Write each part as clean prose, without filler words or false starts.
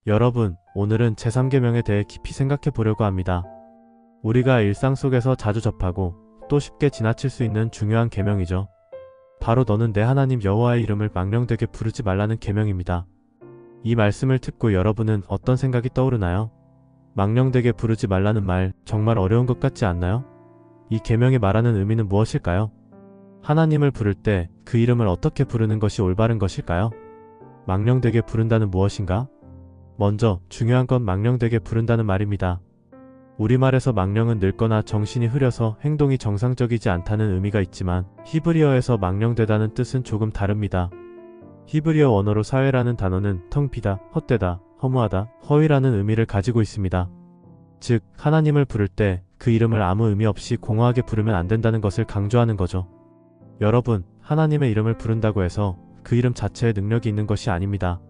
여러분, 오늘은 제3계명에 대해 깊이 생각해 보려고 합니다. 우리가 일상 속에서 자주 접하고 또 쉽게 지나칠 수 있는 중요한 계명이죠. 바로 너는 내 하나님 여호와의 이름을 망령되게 부르지 말라는 계명입니다. 이 말씀을 듣고 여러분은 어떤 생각이 떠오르나요? 망령되게 부르지 말라는 말 정말 어려운 것 같지 않나요? 이 계명이 말하는 의미는 무엇일까요? 하나님을 부를 때 그 이름을 어떻게 부르는 것이 올바른 것일까요? 망령되게 부른다는 무엇인가? 먼저 중요한 건 망령되게 부른다는 말입니다. 우리말에서 망령은 늙거나 정신이 흐려서 행동이 정상적이지 않다는 의미가 있지만 히브리어에서 망령되다는 뜻은 조금 다릅니다. 히브리어 원어로 사회라는 단어는 텅 비다, 헛되다, 허무하다, 허위라는 의미를 가지고 있습니다. 즉, 하나님을 부를 때 그 이름을 아무 의미 없이 공허하게 부르면 안 된다는 것을 강조하는 거죠. 여러분, 하나님의 이름을 부른다고 해서 그 이름 자체에 능력이 있는 것이 아닙니다.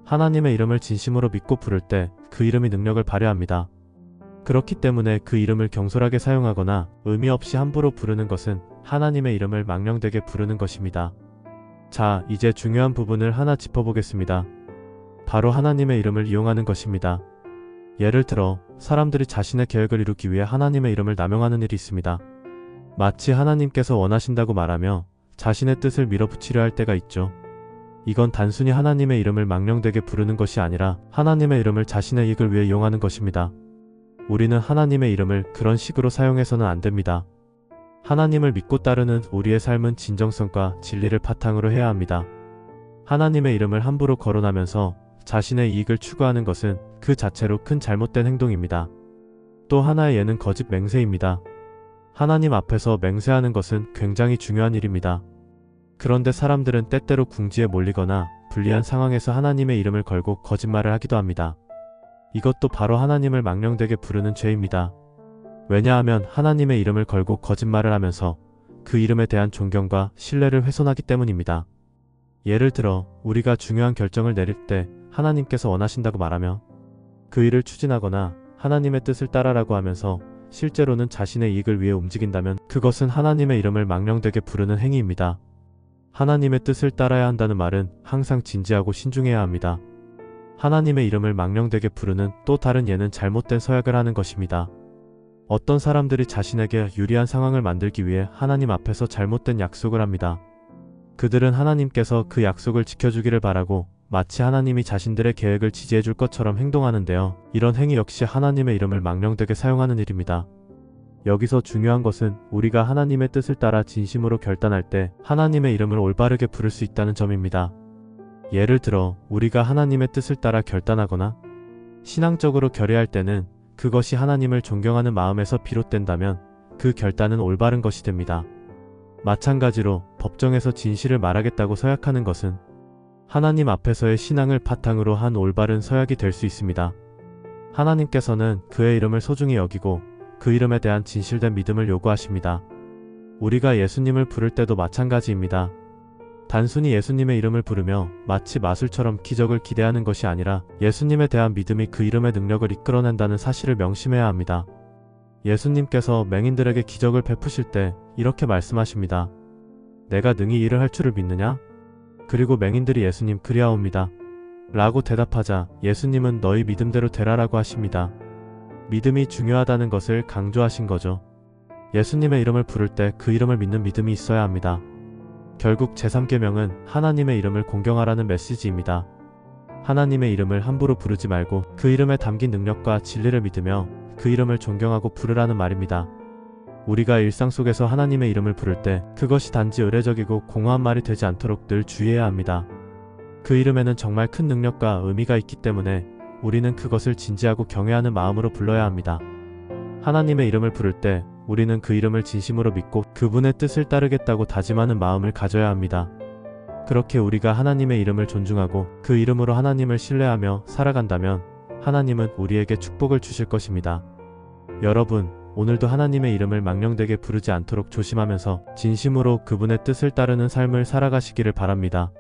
하나님의 이름을 진심으로 믿고 부를 때 그 이름이 능력을 발휘합니다. 그렇기 때문에 그 이름을 경솔하게 사용하거나 의미 없이 함부로 부르는 것은 하나님의 이름을 망령되게 부르는 것입니다. 자, 이제 중요한 부분을 하나 짚어보겠습니다. 바로 하나님의 이름을 이용하는 것입니다. 예를 들어 사람들이 자신의 계획을 이루기 위해 하나님의 이름을 남용하는 일이 있습니다. 마치 하나님께서 원하신다고 말하며 자신의 뜻을 밀어붙이려 할 때가 있죠. 이건 단순히 하나님의 이름을 망령되게 부르는 것이 아니라 하나님의 이름을 자신의 이익을 위해 이용하는 것입니다. 우리는 하나님의 이름을 그런 식으로 사용해서는 안 됩니다. 하나님을 믿고 따르는 우리의 삶은 진정성과 진리를 바탕으로 해야 합니다. 하나님의 이름을 함부로 거론하면서 자신의 이익을 추구하는 것은 그 자체로 큰 잘못된 행동입니다. 또 하나의 예는 거짓 맹세입니다. 하나님 앞에서 맹세하는 것은 굉장히 중요한 일입니다. 그런데 사람들은 때때로 궁지에 몰리거나 불리한 상황에서 하나님의 이름을 걸고 거짓말을 하기도 합니다. 이것도 바로 하나님을 망령되게 부르는 죄입니다. 왜냐하면 하나님의 이름을 걸고 거짓말을 하면서 그 이름에 대한 존경과 신뢰를 훼손하기 때문입니다. 예를 들어 우리가 중요한 결정을 내릴 때 하나님께서 원하신다고 말하며 그 일을 추진하거나 하나님의 뜻을 따라라고 하면서 실제로는 자신의 이익을 위해 움직인다면 그것은 하나님의 이름을 망령되게 부르는 행위입니다. 하나님의 뜻을 따라야 한다는 말은 항상 진지하고 신중해야 합니다. 하나님의 이름을 망령되게 부르는 또 다른 예는 잘못된 서약을 하는 것입니다. 어떤 사람들이 자신에게 유리한 상황을 만들기 위해 하나님 앞에서 잘못된 약속을 합니다. 그들은 하나님께서 그 약속을 지켜주기를 바라고 마치 하나님이 자신들의 계획을 지지해줄 것처럼 행동하는데요. 이런 행위 역시 하나님의 이름을 망령되게 사용하는 일입니다. 여기서 중요한 것은 우리가 하나님의 뜻을 따라 진심으로 결단할 때 하나님의 이름을 올바르게 부를 수 있다는 점입니다. 예를 들어 우리가 하나님의 뜻을 따라 결단하거나 신앙적으로 결의할 때는 그것이 하나님을 존경하는 마음에서 비롯된다면 그 결단은 올바른 것이 됩니다. 마찬가지로 법정에서 진실을 말하겠다고 서약하는 것은 하나님 앞에서의 신앙을 바탕으로 한 올바른 서약이 될 수 있습니다. 하나님께서는 그의 이름을 소중히 여기고 그 이름에 대한 진실된 믿음을 요구하십니다. 우리가 예수님을 부를 때도 마찬가지입니다. 단순히 예수님의 이름을 부르며 마치 마술처럼 기적을 기대하는 것이 아니라 예수님에 대한 믿음이 그 이름의 능력을 이끌어낸다는 사실을 명심해야 합니다. 예수님께서 맹인들에게 기적을 베푸실 때 이렇게 말씀하십니다. 내가 능히 일을 할 줄을 믿느냐? 그리고 맹인들이 예수님 그리하옵니다. 라고 대답하자 예수님은 너희 믿음대로 되라라고 하십니다. 믿음이 중요하다는 것을 강조하신 거죠. 예수님의 이름을 부를 때 그 이름을 믿는 믿음이 있어야 합니다. 결국 제3계명은 하나님의 이름을 공경하라는 메시지입니다. 하나님의 이름을 함부로 부르지 말고 그 이름에 담긴 능력과 진리를 믿으며 그 이름을 존경하고 부르라는 말입니다. 우리가 일상 속에서 하나님의 이름을 부를 때 그것이 단지 의례적이고 공허한 말이 되지 않도록 늘 주의해야 합니다. 그 이름에는 정말 큰 능력과 의미가 있기 때문에 우리는 그것을 진지하고 경외하는 마음으로 불러야 합니다. 하나님의 이름을 부를 때 우리는 그 이름을 진심으로 믿고 그분의 뜻을 따르겠다고 다짐하는 마음을 가져야 합니다. 그렇게 우리가 하나님의 이름을 존중하고 그 이름으로 하나님을 신뢰하며 살아간다면 하나님은 우리에게 축복을 주실 것입니다. 여러분, 오늘도 하나님의 이름을 망령되게 부르지 않도록 조심하면서 진심으로 그분의 뜻을 따르는 삶을 살아가시기를 바랍니다.